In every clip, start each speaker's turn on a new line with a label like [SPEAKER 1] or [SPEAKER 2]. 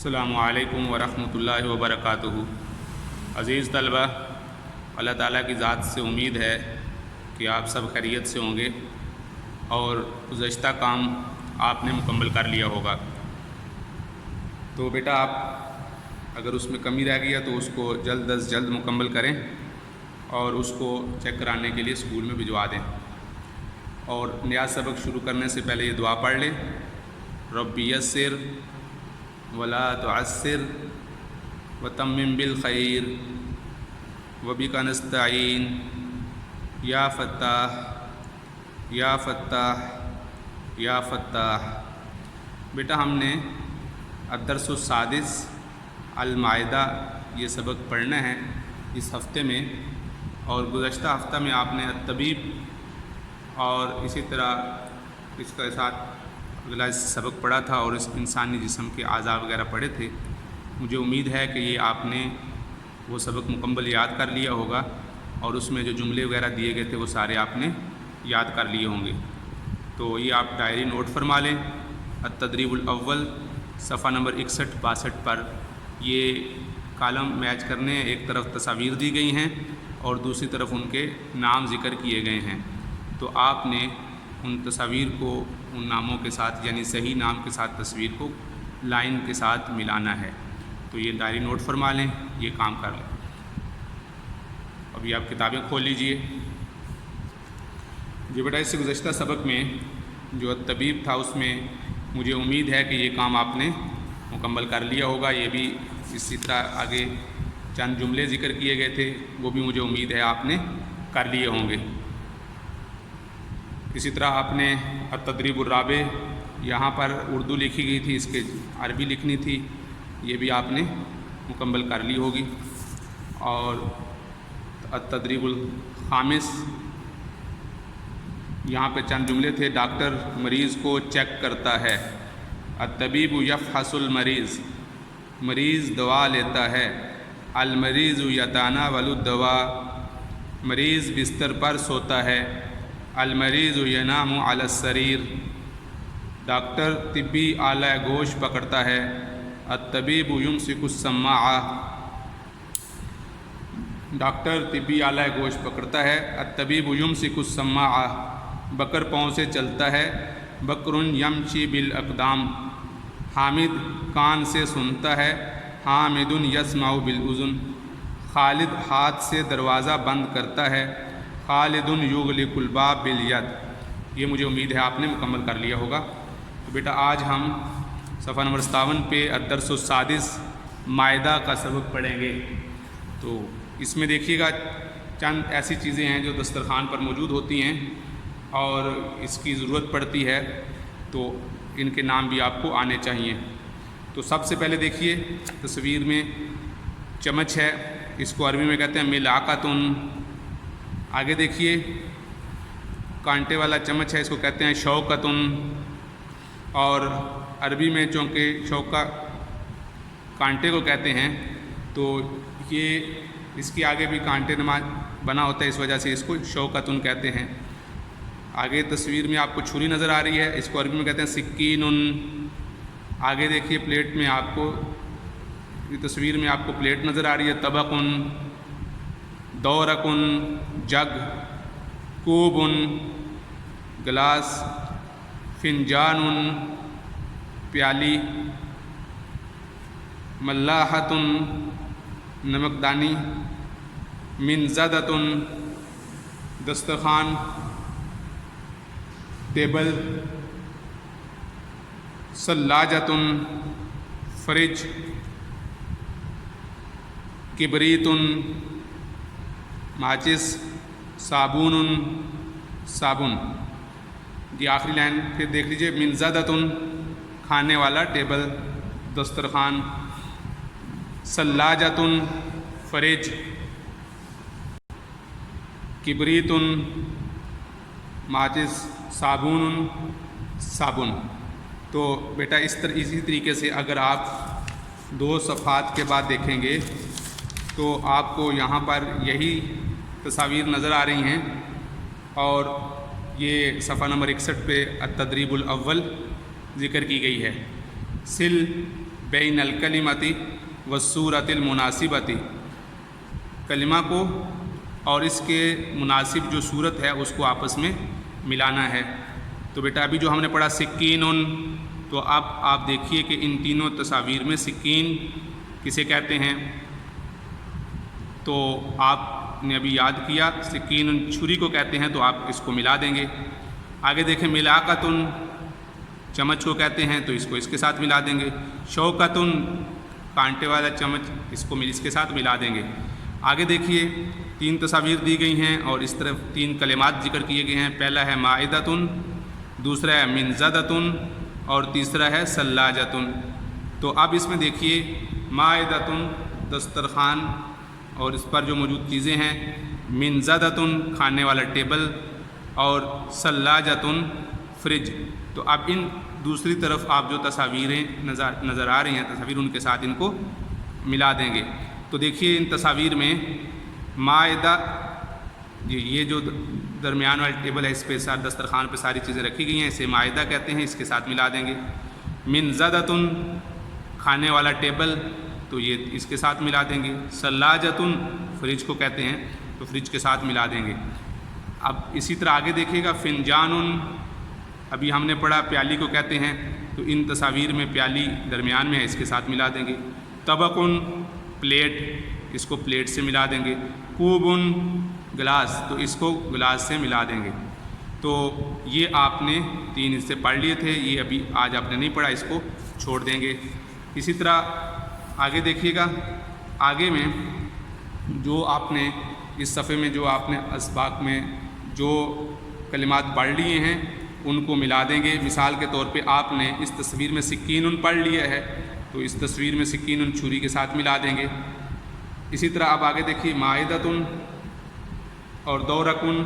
[SPEAKER 1] السلام علیکم ورحمۃ اللہ وبرکاتہ۔ عزیز طلبہ، اللہ تعالیٰ کی ذات سے امید ہے کہ آپ سب خیریت سے ہوں گے اور گزشتہ کام آپ نے مکمل کر لیا ہوگا۔ تو بیٹا آپ اگر اس میں کمی رہ گیا تو اس کو جلد از جلد مکمل کریں اور اس کو چیک کرانے کے لیے اسکول میں بھجوا دیں۔ اور نیا سبق شروع کرنے سے پہلے یہ دعا پڑھ لیں، رب یسر ولا تعسر وتمم بالخیر وبک نستعین یا فتاح یا فتاح یا فتاح۔ بیٹا ہم نے الدرس السادس المائدہ یہ سبق پڑھنا ہے اس ہفتے میں، اور گزشتہ ہفتہ میں آپ نے الطبیب اور اسی طرح اس کے ساتھ اگلا سبق پڑھا تھا اور اس انسانی جسم کے اعضاء وغیرہ پڑھے تھے۔ مجھے امید ہے کہ یہ آپ نے وہ سبق مکمل یاد کر لیا ہوگا اور اس میں جو جملے وغیرہ دیے گئے تھے وہ سارے آپ نے یاد کر لیے ہوں گے۔ تو یہ آپ ڈائری نوٹ فرما لیں۔ التدریب الاول صفحہ نمبر 61-62 پر یہ کالم میچ کرنے ہیں، ایک طرف تصاویر دی گئی ہیں اور دوسری طرف ان کے نام ذکر کیے گئے ہیں۔ تو آپ نے ان تصاویر کو ان ناموں کے ساتھ، یعنی صحیح نام کے ساتھ تصویر کو لائن کے ساتھ ملانا ہے۔ تو یہ ڈائری نوٹ فرما لیں، یہ کام کر لیں۔ ابھی آپ کتابیں کھول لیجئے۔ جو بیٹا اس سے گزشتہ سبق میں جو الطبیب تھا اس میں مجھے امید ہے کہ یہ کام آپ نے مکمل کر لیا ہوگا۔ یہ بھی اسی طرح آگے چند جملے ذکر کیے گئے تھے، وہ بھی مجھے امید ہے آپ نے کر لیے ہوں گے۔ اسی طرح آپ نے التدریب الرابع یہاں پر اردو لکھی گئی تھی، اس کے عربی لکھنی تھی، یہ بھی آپ نے مکمل کر لی ہوگی۔ اور التدریب الخامس یہاں پہ چند جملے تھے۔ ڈاکٹر مریض کو چیک کرتا ہے، الطبیب یفحص المریض، مریض دوا لیتا ہے، المریض یتناول الدواء، مریض بستر پر سوتا ہے، المریض ینام علی السریر، ڈاکٹر طبی آلہ گوشت پکڑتا ہے، الطبیب یمسک السماعہ، ڈاکٹر طبی آلہ گوشت پکڑتا ہے، الطبیب یمسک السماعہ، بکر پاؤں سے چلتا ہے، بکر یمشی بالاقدام، حامد کان سے سنتا ہے، حامد یسمع بالاذن، خالد ہاتھ سے دروازہ بند کرتا ہے، خالد یغلق الباب بالید۔ یہ مجھے امید ہے آپ نے مکمل کر لیا ہوگا۔ تو بیٹا آج ہم صفحہ نمبر 57 پہ الدرس السادس مائدہ کا سبق پڑھیں گے۔ تو اس میں دیکھیے گا چند ایسی چیزیں ہیں جو دسترخوان پر موجود ہوتی ہیں اور اس کی ضرورت پڑتی ہے، تو ان کے نام بھی آپ کو آنے چاہیے۔ تو سب سے پہلے دیکھیے تصویر میں چمچ ہے، اس کو عربی میں کہتے ہیں ملعقۃ۔ آگے دیکھیے کانٹے والا چمچ ہے، اس کو کہتے ہیں شوکۃ، اور عربی میں چونکہ شوکہ کانٹے کو کہتے ہیں تو یہ اس کے آگے بھی کانٹے نما بنا ہوتا ہے، اس وجہ سے اس کو شوکۃ کہتے ہیں۔ آگے تصویر میں آپ کو چھری نظر آ رہی ہے، اس کو عربی میں کہتے ہیں سکین۔ آگے دیکھیے پلیٹ میں آپ کو، تصویر میں آپ کو پلیٹ نظر آ رہی ہے، طبق، دورق، جگ، کوب، گلاس، فنجان، پیالی، ملاحۃ، نمکدانی، منضدۃ، دسترخوان، ٹیبل، ثلاجۃ، فریج، کبریت، ماچس، صابون، صابن۔ یہ آخری لائن پھر دیکھ لیجئے، منضدۃ کھانے والا ٹیبل، دسترخوان، ثلاجۃ فریج، کبریت ماچس، صابون صابن۔ تو بیٹا اسی طریقے سے اگر آپ دو صفحات کے بعد دیکھیں گے تو آپ کو یہاں پر یہی تصاویر نظر آ رہی ہیں، اور یہ صفحہ نمبر 61 پہ التدریب الاول ذکر کی گئی ہے۔ سل بین الکلمتی والصورت المناسبتی، کلمہ کو اور اس کے مناسب جو صورت ہے اس کو آپس میں ملانا ہے۔ تو بیٹا ابھی جو ہم نے پڑھا سکین، تو اب آپ دیکھیے کہ ان تینوں تصاویر میں سکین کسے کہتے ہیں، تو آپ نے ابھی یاد کیا سکین چھری کو کہتے ہیں، تو آپ اس کو ملا دیں گے۔ آگے دیکھیں ملاقتن چمچ کو کہتے ہیں، تو اس کو اس کے ساتھ ملا دیں گے۔ شوکتن کانٹے والا چمچ، اس کو اس کے ساتھ ملا دیں گے۔ آگے دیکھیے تین تصاویر دی گئی ہیں اور اس طرف تین کلمات ذکر کیے گئے ہیں۔ پہلا ہے مائدتن، دوسرا ہے منزدتن اور تیسرا ہے سلاجتن۔ تو اب اس میں دیکھیے مائدتن دسترخوان اور اس پر جو موجود چیزیں ہیں، منزدتن کھانے والا ٹیبل اور سلاجتن فریج۔ تو اب ان دوسری طرف آپ جو تصاویریں نظر آ رہی ہیں تصاویر، ان کے ساتھ ان کو ملا دیں گے۔ تو دیکھیے ان تصاویر میں مائدہ، یہ جو درمیان والا ٹیبل ہے اس پہ دسترخوان پہ ساری چیزیں رکھی گئی ہیں، اسے مائدہ کہتے ہیں، اس کے ساتھ ملا دیں گے۔ منزدتن کھانے والا ٹیبل، تو یہ اس کے ساتھ ملا دیں گے۔ سلاجتن فریج کو کہتے ہیں، تو فریج کے ساتھ ملا دیں گے۔ اب اسی طرح آگے دیکھیے گا فنجانن، ابھی ہم نے پڑھا پیالی کو کہتے ہیں، تو ان تصاویر میں پیالی درمیان میں ہے، اس کے ساتھ ملا دیں گے۔ طبقن پلیٹ، اس کو پلیٹ سے ملا دیں گے۔ کوبن گلاس، تو اس کو گلاس سے ملا دیں گے۔ تو یہ آپ نے تین حصے پڑھ لیے تھے، یہ ابھی آج آپ نے نہیں پڑھا، اس کو چھوڑ دیں گے۔ اسی طرح آگے دیکھیے گا، آگے میں جو آپ نے اس صفحے میں جو آپ نے اسباق میں جو کلمات پڑھ لیے ہیں ان کو ملا دیں گے۔ مثال کے طور پہ آپ نے اس تصویر میں سکین پڑھ لیا ہے، تو اس تصویر میں سکین چھری کے ساتھ ملا دیں گے۔ اسی طرح آپ آگے دیکھیے مائدتن اور دورکن،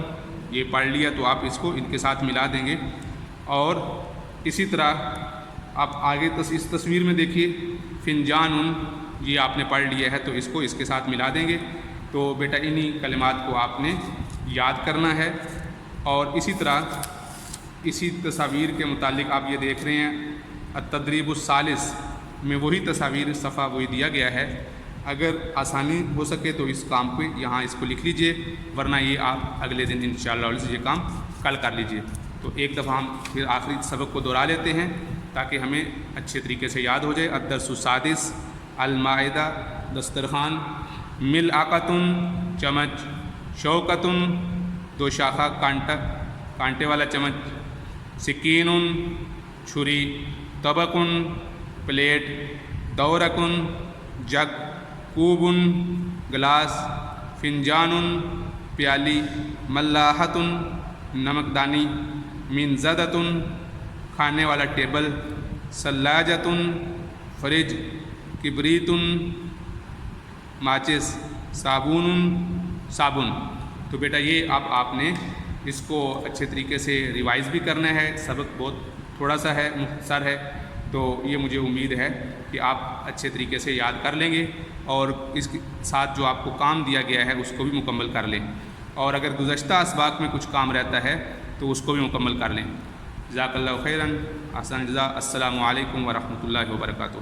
[SPEAKER 1] یہ پڑھ لیا تو آپ اس کو ان کے ساتھ ملا دیں گے۔ اور اسی طرح آپ آگے اس تصویر میں دیکھیے فنجان، یہ آپ نے پڑھ لیا ہے تو اس کو اس کے ساتھ ملا دیں گے۔ تو بیٹا انہی کلمات کو آپ نے یاد کرنا ہے۔ اور اسی طرح اسی تصاویر کے متعلق آپ یہ دیکھ رہے ہیں التدریب الثالث میں وہی تصاویر صفحہ وہی دیا گیا ہے۔ اگر آسانی ہو سکے تو اس کام کو یہاں اس کو لکھ لیجئے، ورنہ یہ آپ اگلے دن انشاءاللہ یہ کام کل کر لیجئے۔ تو ایک دفعہ ہم پھر آخری سبق کو دہرا لیتے ہیں تاکہ ہمیں اچھے طریقے سے یاد ہو جائے۔ الدرس السادس المائدہ دسترخوان، ملعقتن چمچ، شوکتن دو شاخہ کانٹے والا چمچ، سکین چھری، طبقن پلیٹ، دورکن جگ، کوبن گلاس، فنجان پیالی، ملاحتن نمکدانی، منزدتن کھانے والا ٹیبل، سلاجتن فریج، کبریتن ماچس، صابن۔ تو بیٹا یہ اب آپ نے اس کو اچھے طریقے سے ریوائز بھی کرنا ہے۔ سبق بہت تھوڑا سا ہے، مختصر ہے، تو یہ مجھے امید ہے کہ آپ اچھے طریقے سے یاد کر لیں گے اور اس کے ساتھ جو آپ کو کام دیا گیا ہے اس کو بھی مکمل کر لیں، اور اگر گزشتہ اسباق میں کچھ کام رہتا ہے تو اس کو بھی مکمل کر لیں۔ جزاک اللہ خیراً، احسن جزا۔ السلام علیکم ورحمۃ اللہ وبرکاتہ۔